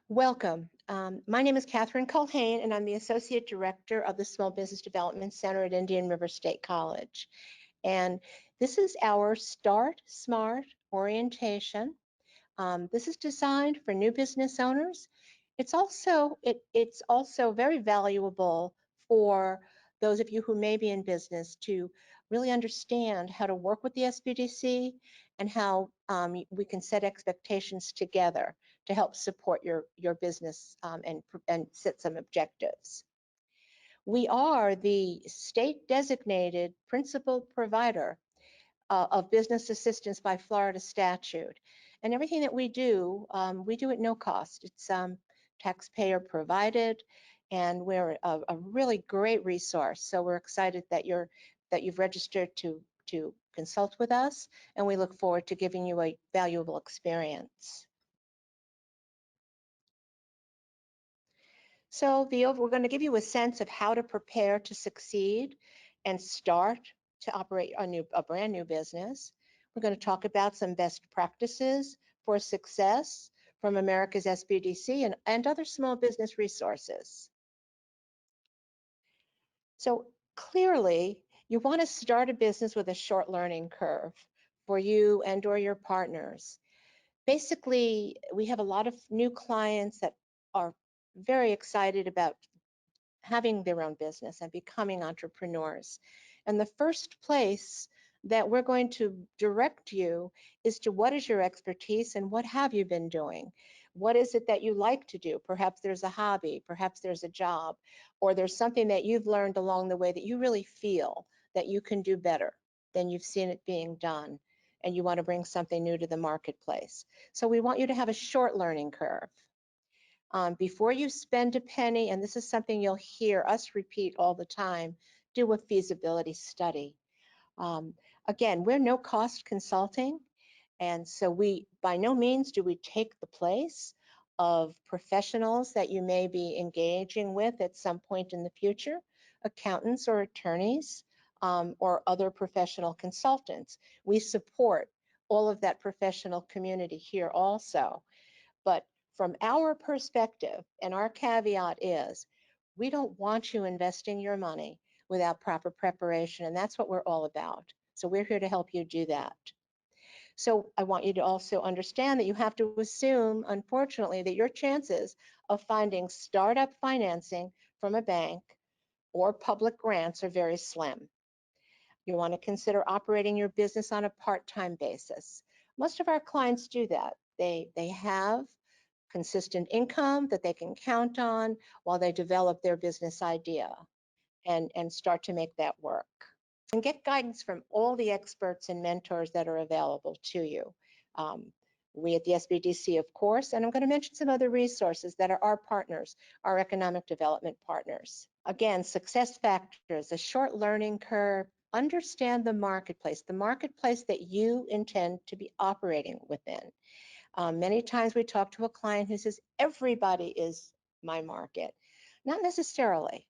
Welcome. My name is Catherine Culhane, and I'm the Associate Director of the Small Business Development Center at Indian River State College. And this is our Start Smart orientation. This is designed for new business owners. It's also very valuable for those of you who may be in business to really understand how to work with the SBDC and how we can set expectations together to help support your business and set some objectives. We are the state designated principal provider of business assistance by Florida statute. And everything that we do at no cost. It's taxpayer provided, and we're a really great resource. So we're excited that you've registered to consult with us, and we look forward to giving you a valuable experience. So we're going to give you a sense of how to prepare to succeed and start to operate a brand new business. We're going to talk about some best practices for success from America's SBDC and other small business resources. So clearly, you want to start a business with a short learning curve for you and or your partners. Basically, we have a lot of new clients that are very excited about having their own business and becoming entrepreneurs. And the first place that we're going to direct you is to what is your expertise and what have you been doing? What is it that you like to do? Perhaps there's a hobby, perhaps there's a job, or there's something that you've learned along the way that you really feel that you can do better than you've seen it being done, and you want to bring something new to the marketplace. So we want you to have a short learning curve. Before you spend a penny, and this is something you'll hear us repeat all the time, do a feasibility study. Again, we're no cost consulting, and so by no means do we take the place of professionals that you may be engaging with at some point in the future, accountants or attorneys, or other professional consultants. We support all of that professional community here also. But from our perspective, and our caveat is, we don't want you investing your money without proper preparation, and that's what we're all about. So we're here to help you do that. So I want you to also understand that you have to assume, unfortunately, that your chances of finding startup financing from a bank or public grants are very slim. You want to consider operating your business on a part-time basis. Most of our clients do that. They have consistent income that they can count on while they develop their business idea and start to make that work. And get guidance from all the experts and mentors that are available to you. We at the SBDC, of course, and I'm going to mention some other resources that are our partners, our economic development partners. Again, success factors, a short learning curve, understand the marketplace that you intend to be operating within. Many times we talk to a client who says, everybody is my market. Not necessarily.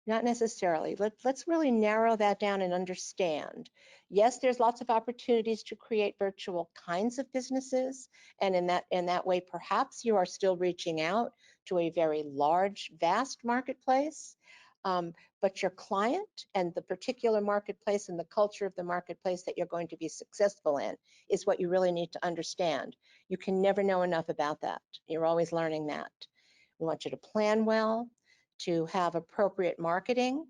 Not necessarily. Let's really narrow that down and understand. Yes, there's lots of opportunities to create virtual kinds of businesses, and in that way, perhaps you are still reaching out to a very large, vast marketplace. But your client and the particular marketplace and the culture of the marketplace that you're going to be successful in is what you really need to understand. You can never know enough about that. You're always learning that. We want you to plan well, to have appropriate marketing,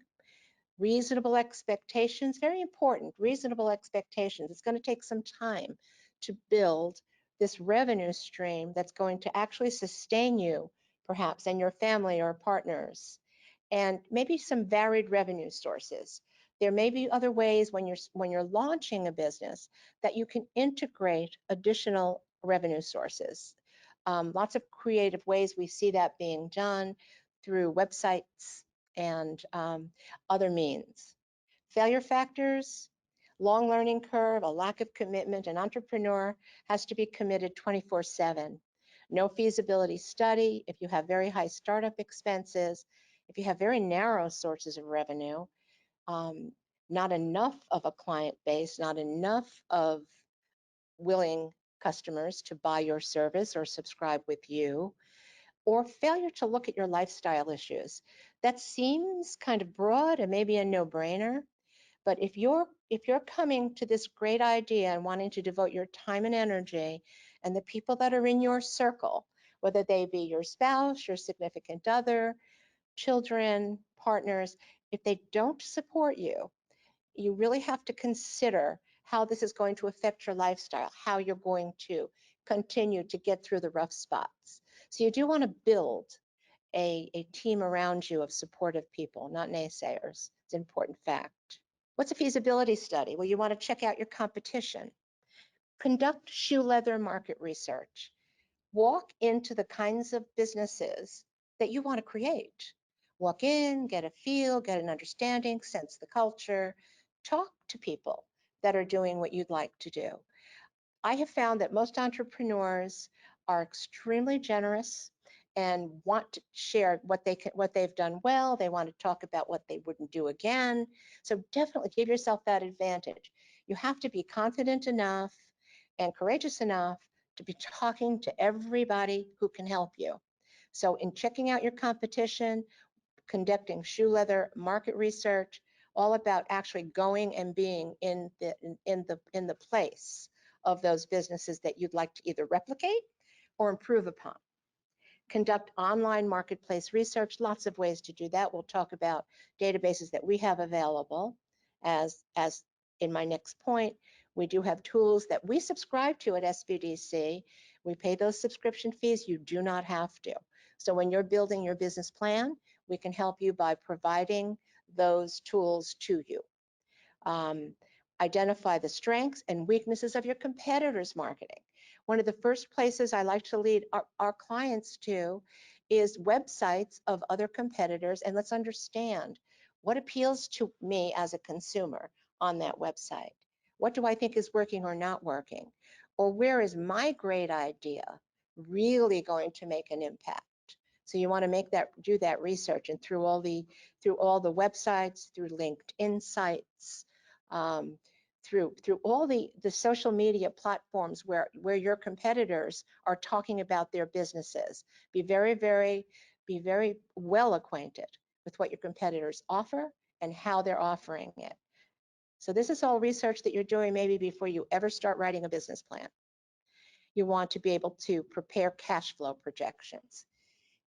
reasonable expectations, very important, reasonable expectations. It's going to take some time to build this revenue stream that's going to actually sustain you, perhaps, and your family or partners, and maybe some varied revenue sources. There may be other ways when you're launching a business that you can integrate additional revenue sources. Lots of creative ways we see that being done through websites and other means. Failure factors, long learning curve, a lack of commitment. An entrepreneur has to be committed 24/7. No feasibility study if you have very high startup expenses, if you have very narrow sources of revenue, not enough of a client base, not enough of willing customers to buy your service or subscribe with you, or failure to look at your lifestyle issues. That seems kind of broad and maybe a no-brainer, but if you're coming to this great idea and wanting to devote your time and energy, and the people that are in your circle, whether they be your spouse, your significant other, children, partners, if they don't support you, you really have to consider how this is going to affect your lifestyle, how you're going to continue to get through the rough spots. So you do want to build a team around you of supportive people, not naysayers. It's an important fact. What's a feasibility study? Well, you want to check out your competition. Conduct shoe leather market research. Walk into the kinds of businesses that you want to create. Walk in, get a feel, get an understanding, sense the culture, talk to people that are doing what you'd like to do. I have found that most entrepreneurs are extremely generous and want to share what they've done well. They want to talk about what they wouldn't do again. So definitely give yourself that advantage. You have to be confident enough and courageous enough to be talking to everybody who can help you. So in checking out your competition, conducting shoe leather market research, all about actually going and being in the place of those businesses that you'd like to either replicate or improve upon. Conduct online marketplace research, lots of ways to do that. We'll talk about databases that we have available. As in my next point, we do have tools that we subscribe to at SBDC. We pay those subscription fees. You do not have to. So when you're building your business plan, we can help you by providing those tools to you. Identify the strengths and weaknesses of your competitors' marketing. One of the first places I like to lead our clients to is websites of other competitors, and let's understand what appeals to me as a consumer on that website. What do I think is working or not working? Or where is my great idea really going to make an impact? So you want to do that research, and through all the websites, through LinkedIn sites, through all the social media platforms where your competitors are talking about their businesses. Be very well acquainted with what your competitors offer and how they're offering it. So this is all research that you're doing maybe before you ever start writing a business plan. You want to be able to prepare cash flow projections.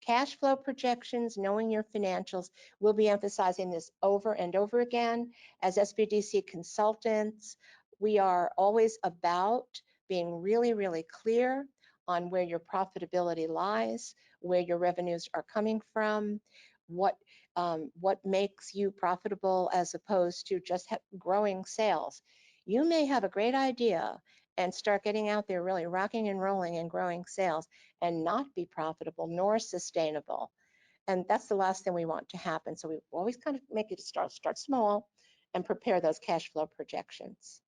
Cash flow projections, knowing your financials, we'll be emphasizing this over and over again. As SBDC consultants, we are always about being really clear on where your profitability lies, where your revenues are coming from, what makes you profitable as opposed to just growing sales. You may have a great idea and start getting out there really rocking and rolling and growing sales and not be profitable nor sustainable. And that's the last thing we want to happen. So we always kind of make it start small and prepare those cash flow projections.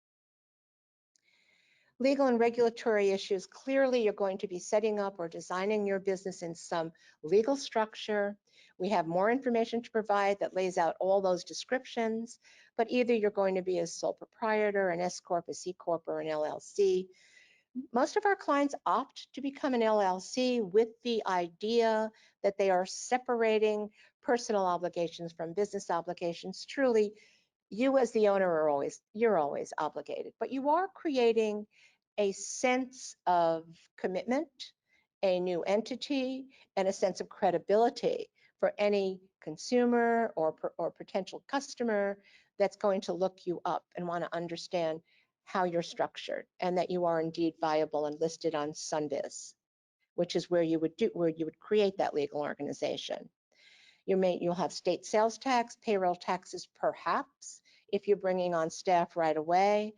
Legal and regulatory issues, clearly you're going to be setting up or designing your business in some legal structure. We have more information to provide that lays out all those descriptions, but either you're going to be a sole proprietor, an S Corp, a C Corp, or an LLC. Most of our clients opt to become an LLC with the idea that they are separating personal obligations from business obligations. Truly, you as the owner you're always obligated, but you are creating a sense of commitment, a new entity, and a sense of credibility for any consumer or potential customer that's going to look you up and want to understand how you're structured and that you are indeed viable and listed on Sunbiz, which is where you would create that legal organization. You'll have state sales tax, payroll taxes, perhaps, if you're bringing on staff right away.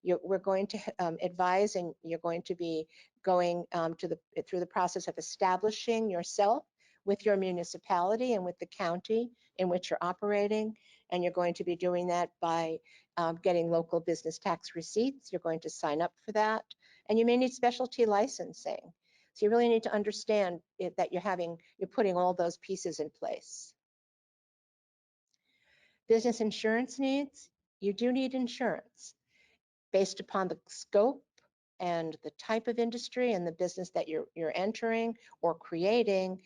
We're going to advise, and you're going to be going through the process of establishing yourself with your municipality and with the county in which you're operating. And you're going to be doing that by getting local business tax receipts. You're going to sign up for that. And you may need specialty licensing. So you really need to understand that you're putting all those pieces in place. Business insurance needs, you do need insurance based upon the scope and the type of industry and the business that you're entering or creating,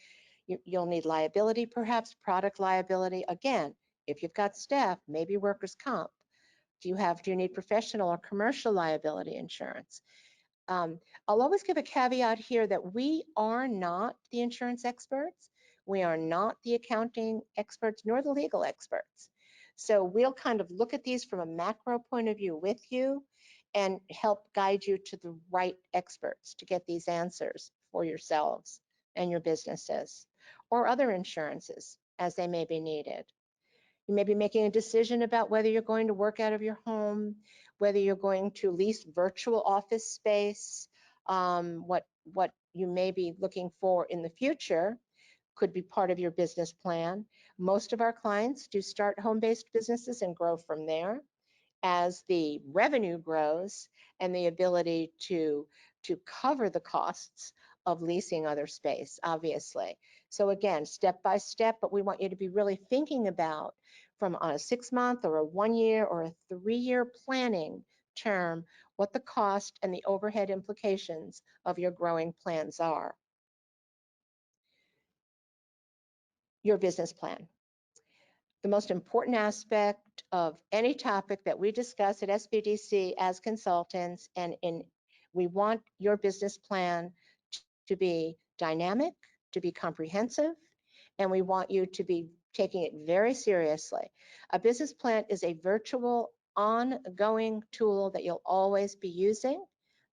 you'll need liability, perhaps product liability. Again, if you've got staff, maybe workers' comp. Do you need professional or commercial liability insurance? I'll always give a caveat here that we are not the insurance experts. We are not the accounting experts, nor the legal experts. So we'll kind of look at these from a macro point of view with you and help guide you to the right experts to get these answers for yourselves and your businesses or other insurances as they may be needed. You may be making a decision about whether you're going to work out of your home, whether you're going to lease virtual office space, what you may be looking for in the future could be part of your business plan. Most of our clients do start home-based businesses and grow from there as the revenue grows and the ability to cover the costs of leasing other space, obviously. So again, step by step, but we want you to be really thinking about from on a 6-month or a 1-year or a 3-year planning term, what the cost and the overhead implications of your growing plans are. Your business plan. The most important aspect of any topic that we discuss at SBDC as consultants, we want your business plan to be dynamic, to be comprehensive, and we want you to be taking it very seriously. A business plan is a virtual, ongoing tool that you'll always be using.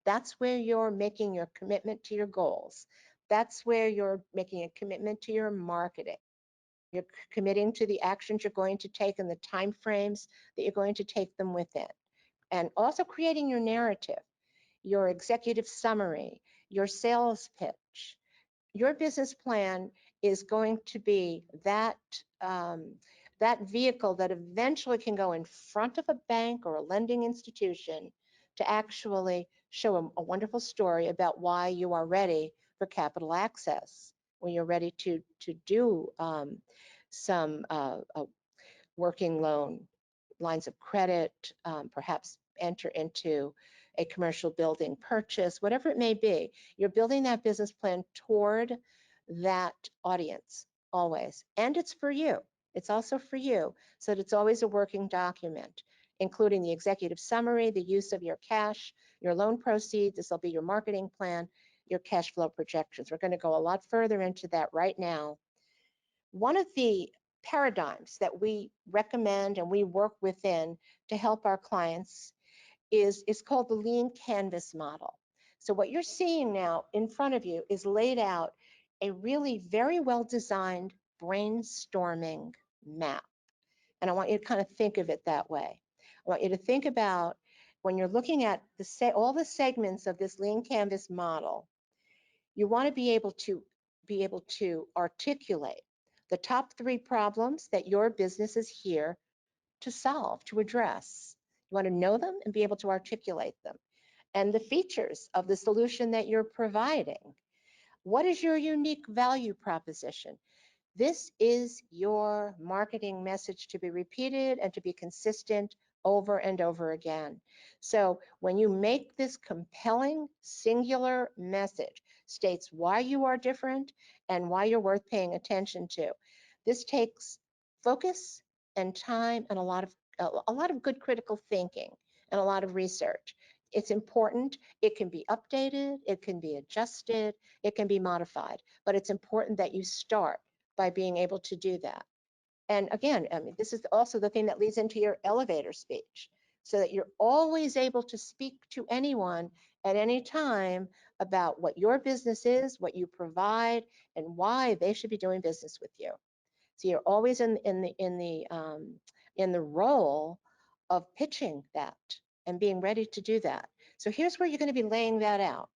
That's where you're making your commitment to your goals. That's where you're making a commitment to your marketing. You're committing to the actions you're going to take and the time frames that you're going to take them within. And also creating your narrative, your executive summary, your sales pitch. Your business plan is going to be that vehicle that eventually can go in front of a bank or a lending institution to actually show a wonderful story about why you are ready for capital access, when you're ready to do some working loan, lines of credit, perhaps enter into a commercial building purchase, whatever it may be. You're building that business plan toward that audience always. And it's for you. It's also for you, so that it's always a working document, including the executive summary, the use of your cash, your loan proceeds. This will be your marketing plan, your cash flow projections. We're going to go a lot further into that right now. One of the paradigms that we recommend and we work within to help our clients is called the lean canvas model. So what you're seeing now in front of you is laid out a really very well designed brainstorming map. And I want you to kind of think of it that way. I want you to think about when you're looking at all the segments of this lean canvas model, you want to be able to articulate the top 3 problems that your business is here to solve, to address. You want to know them and be able to articulate them. And the features of the solution that you're providing. What is your unique value proposition? This is your marketing message to be repeated and to be consistent over and over again. So when you make this compelling, singular message, states why you are different and why you're worth paying attention to. This takes focus and time and a lot of good critical thinking and a lot of research. It's important. It can be updated, it can be adjusted, it can be modified, but it's important that you start by being able to do that. And again, I mean, this is also the thing that leads into your elevator speech, so that you're always able to speak to anyone at any time about what your business is, what you provide, and why they should be doing business with you. So you're always in the role of pitching that and being ready to do that. So here's where you're going to be laying that out.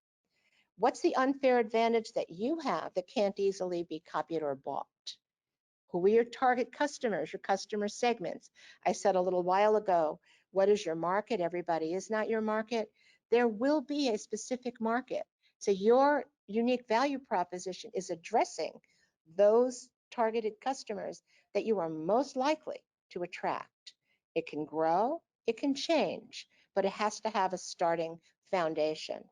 What's the unfair advantage that you have that can't easily be copied or bought? Who are your target customers, your customer segments? I said a little while ago, what is your market? Everybody is not your market. There will be a specific market. So your unique value proposition is addressing those targeted customers that you are most likely to attract. It can grow, it can change, but it has to have a starting foundation.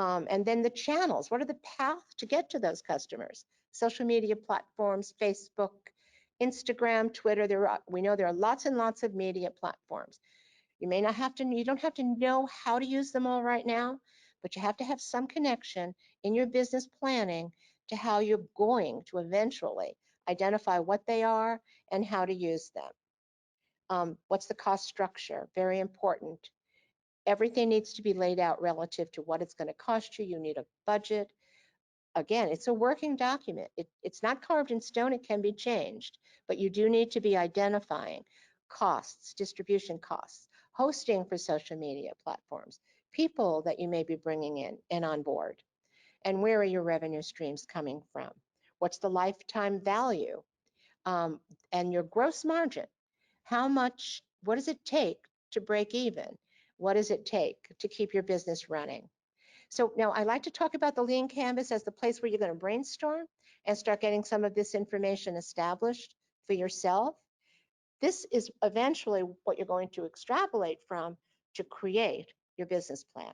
And then the channels, what are the paths to get to those customers? Social media platforms, Facebook, Instagram, Twitter. We know there are lots and lots of media platforms. You don't have to know how to use them all right now, but you have to have some connection in your business planning to how you're going to eventually identify what they are and how to use them. What's the cost structure? Very important. Everything needs to be laid out relative to what it's going to cost you. You need a budget. Again, it's a working document. It's not carved in stone. It can be changed, but you do need to be identifying costs, distribution costs, hosting for social media platforms, people that you may be bringing in and on board, and where are your revenue streams coming from? What's the lifetime value, and your gross margin? What does it take to break even? What does it take to keep your business running? So now I like to talk about the Lean Canvas as the place where you're going to brainstorm and start getting some of this information established for yourself. This is eventually what you're going to extrapolate from to create your business plan.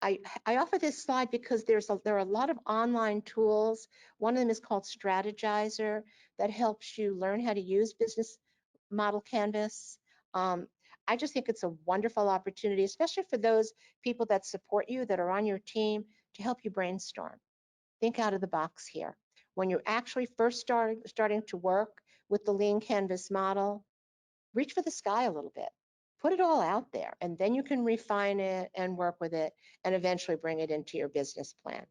I offer this slide because there are a lot of online tools. One of them is called Strategizer that helps you learn how to use Business Model Canvas. I just think it's a wonderful opportunity, especially for those people that support you, that are on your team, to help you brainstorm. Think out of the box here. When you're actually first starting to work with the Lean Canvas model, reach for the sky a little bit. Put it all out there, and then you can refine it and work with it and eventually bring it into your business plan.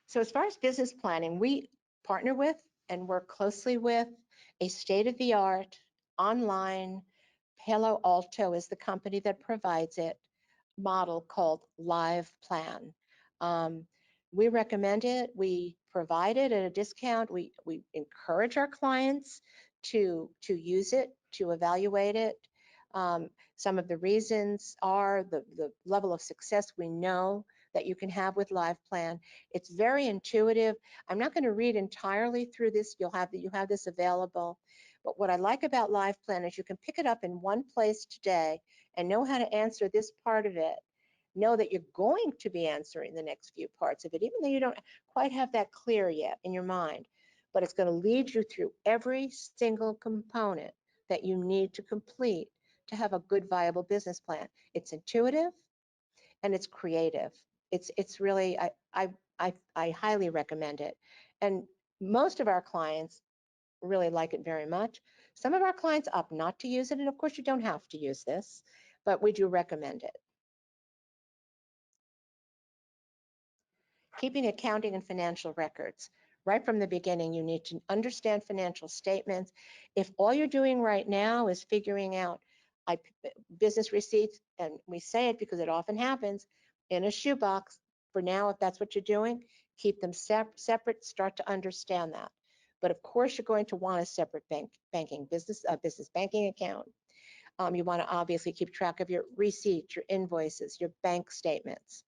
So as far as business planning, we partner with and work closely with a state-of-the-art online, Palo Alto is the company that provides it, model called Live Plan. We recommend it. We provide it at a discount. We encourage our clients to use it, to evaluate it. Some of the reasons are the level of success we know that you can have with Live Plan. It's very intuitive. I'm not going to read entirely through this. You have this available. But what I like about Live Plan is you can pick it up in one place today and know how to answer this part of it. Know that you're going to be answering the next few parts of it, even though you don't quite have that clear yet in your mind. But it's going to lead you through every single component that you need to complete to have a good, viable business plan. It's intuitive and it's creative. It's really, I highly recommend it. And most of our clients really like it very much. Some of our clients opt not to use it, and of course you don't have to use this, but we do recommend it. Keeping accounting and financial records. Right from the beginning, you need to understand financial statements. If all you're doing right now is figuring out business receipts, and we say it because it often happens, in a shoebox, for now, if that's what you're doing, keep them separate, start to understand that. But of course, you're going to want a separate business banking account. You want to obviously keep track of your receipts, your invoices, your bank statements.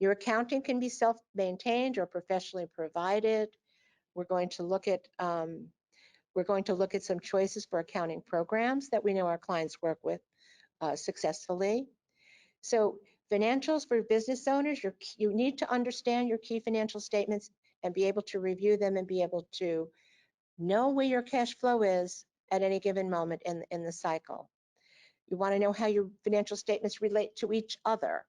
Your accounting can be self-maintained or professionally provided. We're going to look at some choices for accounting programs that we know our clients work with successfully. So financials for business owners, you need to understand your key financial statements and be able to review them and be able to know where your cash flow is at any given moment in the cycle. You want to know how your financial statements relate to each other.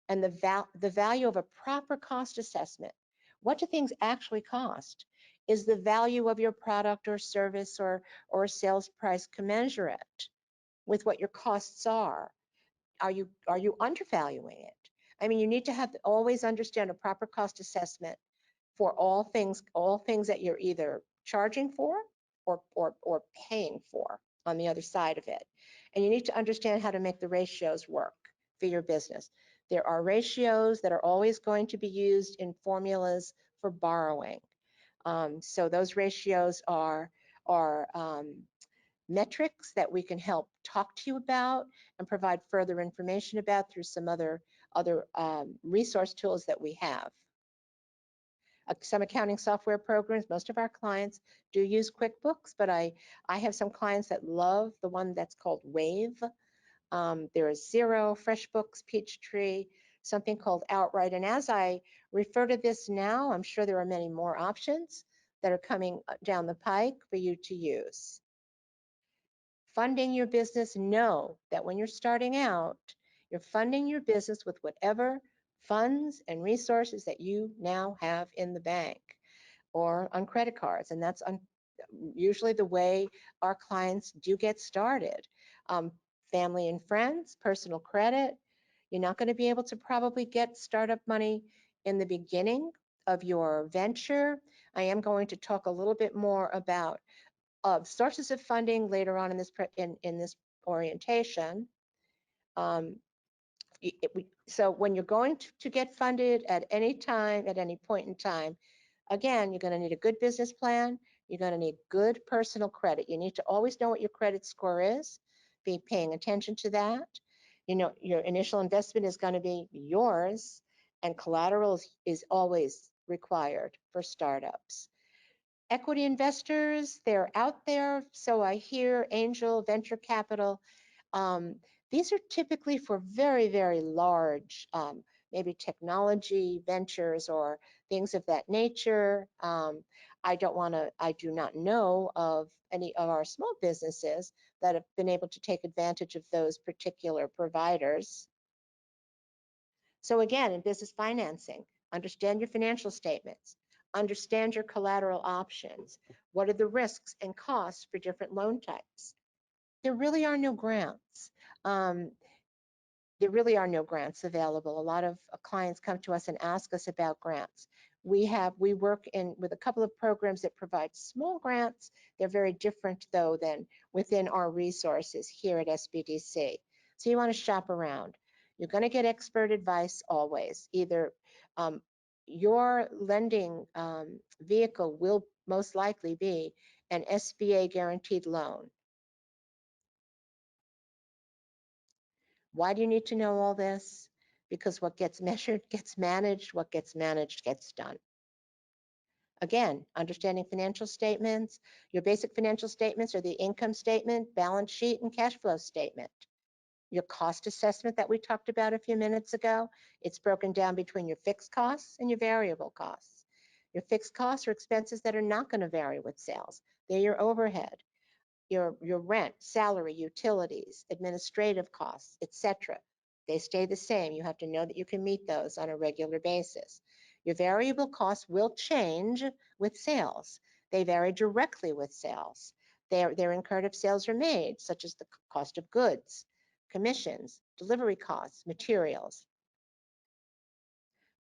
And the value of a proper cost assessment. What do things actually cost? Is the value of your product or service or sales price commensurate with what your costs are? Are you undervaluing it? I mean, you need to always understand a proper cost assessment for all things that you're either charging for or paying for on the other side of it. And you need to understand how to make the ratios work for your business. There are ratios that are always going to be used in formulas for borrowing. So those ratios are metrics that we can help talk to you about and provide further information about through some other resource tools that we have. Some accounting software programs, most of our clients do use QuickBooks, but I have some clients that love the one that's called Wave. There is Zero, FreshBooks, Peachtree, something called Outright. And as I refer to this now, I'm sure there are many more options that are coming down the pike for you to use. Funding your business, know that when you're starting out, you're funding your business with whatever funds and resources that you now have in the bank or on credit cards. And that's usually the way our clients do get started. Family and friends, personal credit. You're not going to be able to probably get startup money in the beginning of your venture. I am going to talk a little bit more about sources of funding later on in this orientation. Um, so when you're going to get funded at any time, at any point in time, again, you're going to need a good business plan. You're going to need good personal credit. You need to always know what your credit score is, be paying attention to that. You know, your initial investment is going to be yours, and collateral is always required for startups. Equity investors, they're out there. So I hear angel, venture capital. Um, these are typically for very, very large, maybe technology ventures or things of that nature. I do not know of any of our small businesses that have been able to take advantage of those particular providers. So again, in business financing, understand your financial statements, understand your collateral options. What are the risks and costs for different loan types? There really are no grants. Um, there really are no grants available. A lot of clients come to us and ask us about grants. We work with a couple of programs that provide small grants. They're very different though than within our resources here at SBDC. So you want to shop around. You're going to get expert advice always. Either your lending vehicle will most likely be an SBA guaranteed loan. Why do you need to know all this? Because what gets measured gets managed, what gets managed gets done. Again, understanding financial statements. Your basic financial statements are the income statement, balance sheet, and cash flow statement. Your cost assessment that we talked about a few minutes ago, it's broken down between your fixed costs and your variable costs. Your fixed costs are expenses that are not going to vary with sales. They're your overhead, your rent, salary, utilities, administrative costs, etc. They stay the same. You have to know that you can meet those on a regular basis. Your variable costs will change with sales. They vary directly with sales. They're incurred if sales are made, such as the cost of goods, commissions, delivery costs, materials.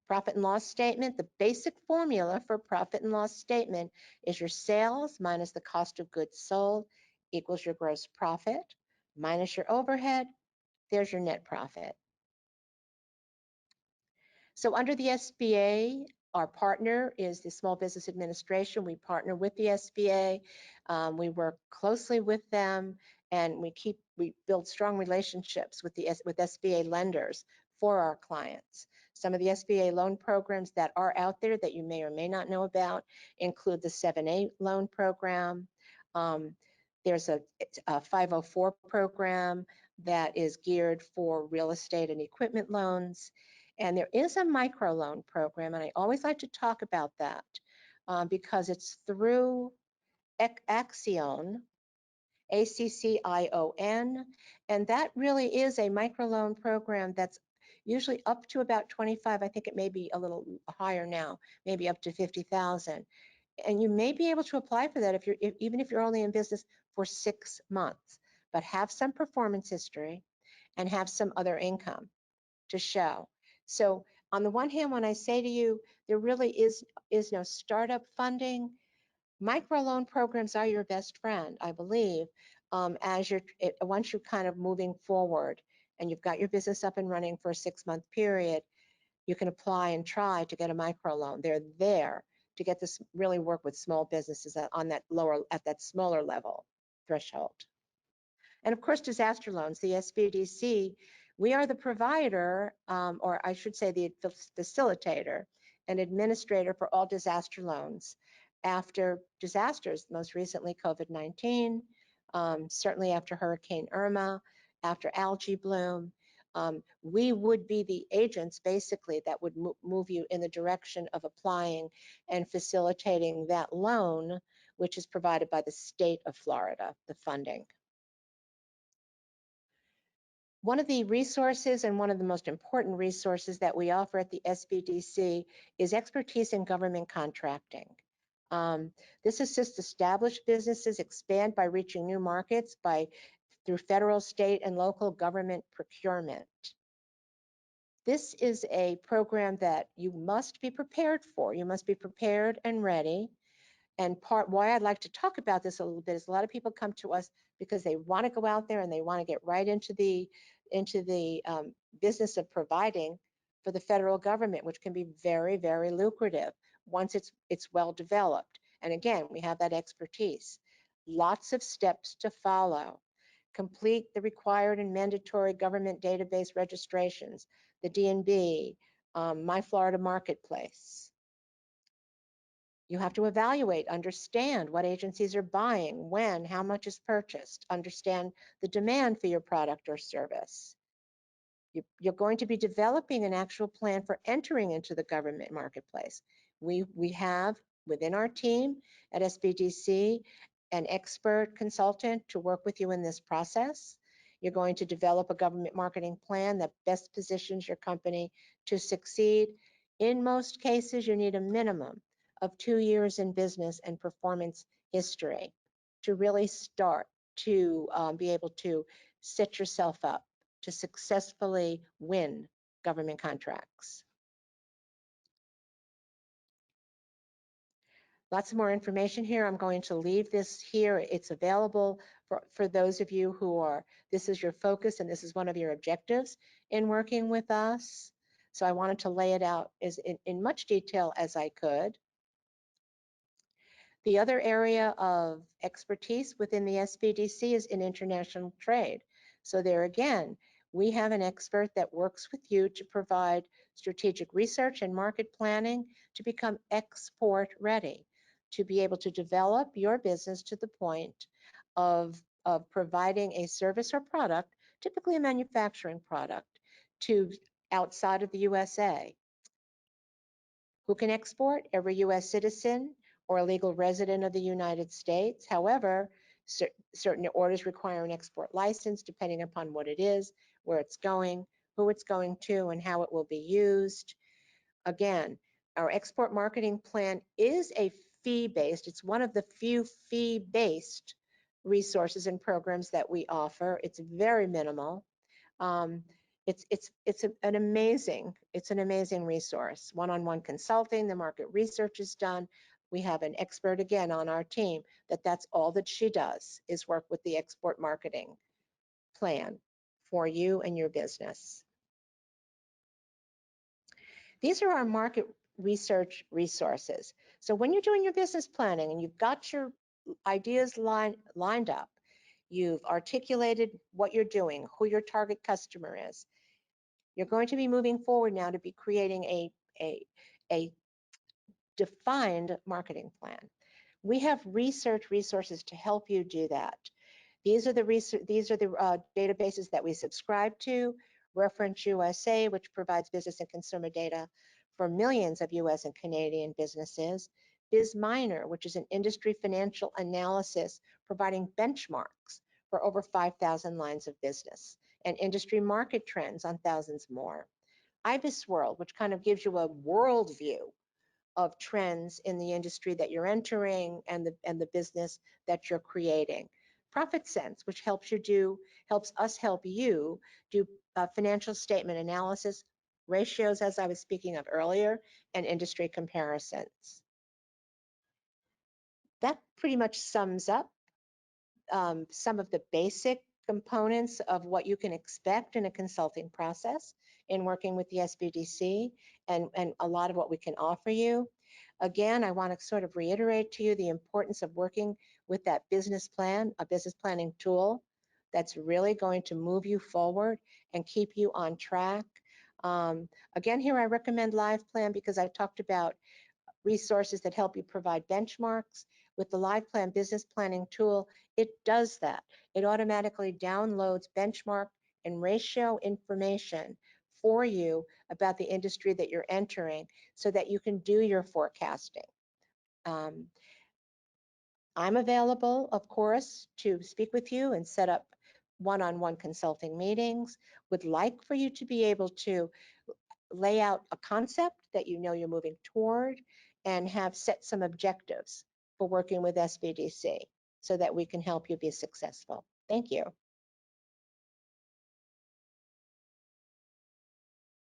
Profit and loss statement, the basic formula for profit and loss statement is your sales minus the cost of goods sold equals your gross profit minus your overhead. There's your net profit. So under the SBA, our partner is the Small Business Administration. We partner with the SBA. We work closely with them, and we build strong relationships with SBA lenders for our clients. Some of the SBA loan programs that are out there that you may or may not know about include the 7A loan program. There's a 504 program that is geared for real estate and equipment loans. And there is a microloan program, and I always like to talk about that because it's through Accion, ACCION, and that really is a microloan program that's usually up to about 25. I think it may be a little higher now, maybe up to 50,000. And you may be able to apply for that even if you're only in business for 6 months, but have some performance history and have some other income to show. So on the one hand, when I say to you, there really is no startup funding, microloan programs are your best friend, I believe, once you're kind of moving forward and you've got your business up and running for a 6-month period, you can apply and try to get a microloan. They're there to get this really work with small businesses at that smaller level threshold. And of course, disaster loans, the SBDC, we are the provider, or I should say the facilitator and administrator for all disaster loans after disasters, most recently COVID-19, certainly after Hurricane Irma, after algae bloom. We would be the agents basically that would move you in the direction of applying and facilitating that loan, which is provided by the state of Florida, the funding. One of the resources and one of the most important resources that we offer at the SBDC is expertise in government contracting. This assists established businesses expand by reaching new markets through federal, state, and local government procurement. This is a program that you must be prepared for. You must be prepared and ready. And why I'd like to talk about this a little bit is a lot of people come to us because they want to go out there and they want to get right into the business of providing for the federal government, which can be very, very lucrative once it's well developed. And again, we have that expertise. Lots of steps to follow. Complete the required and mandatory government database registrations, the DNB, My Florida Marketplace. You have to evaluate, understand what agencies are buying, when, how much is purchased, understand the demand for your product or service. You're going to be developing an actual plan for entering into the government marketplace. We have within our team at SBDC an expert consultant to work with you in this process. You're going to develop a government marketing plan that best positions your company to succeed. In most cases, you need a minimum of 2 years in business and performance history to really start to be able to set yourself up to successfully win government contracts. Lots more information here. I'm going to leave this here. It's available for those of you this is your focus and this is one of your objectives in working with us. So I wanted to lay it out in much detail as I could. The other area of expertise within the SBDC is in international trade. So there again, we have an expert that works with you to provide strategic research and market planning to become export ready, to be able to develop your business to the point of providing a service or product, typically a manufacturing product, to outside of the USA. Who can export? Every US citizen or a legal resident of the United States. However, certain orders require an export license depending upon what it is, where it's going, who it's going to, and how it will be used. Again, our export marketing plan is a fee-based. It's one of the few fee-based resources and programs that we offer. It's very minimal. It's an amazing resource. One-on-one consulting, the market research is done. We have an expert again on our team that's all that she does is work with the export marketing plan for you and your business. These are our market research resources. So when you're doing your business planning and you've got your ideas lined up, you've articulated what you're doing, who your target customer is, you're going to be moving forward now to be creating a defined marketing plan. We have research resources to help you do that. These are the databases that we subscribe to. Reference USA, which provides business and consumer data for millions of US and Canadian businesses. BizMiner, which is an industry financial analysis providing benchmarks for over 5,000 lines of business, and industry market trends on thousands more. IBISWorld, which kind of gives you a world view of trends in the industry that you're entering and the business that you're creating. ProfitSense, which helps us help you do financial statement analysis, ratios, as I was speaking of earlier, and industry comparisons. That pretty much sums up some of the basic components of what you can expect in a consulting process in working with the SBDC and a lot of what we can offer you. Again, I want to sort of reiterate to you the importance of working with that business plan, a business planning tool that's really going to move you forward and keep you on track. Again, here I recommend LivePlan because I've talked about resources that help you provide benchmarks. With the LivePlan business planning tool, it does that. It automatically downloads benchmark and ratio information for you about the industry that you're entering so that you can do your forecasting. I'm available, of course, to speak with you and set up one-on-one consulting meetings. Would like for you to be able to lay out a concept that you know you're moving toward and have set some objectives for working with SBDC so that we can help you be successful. Thank you.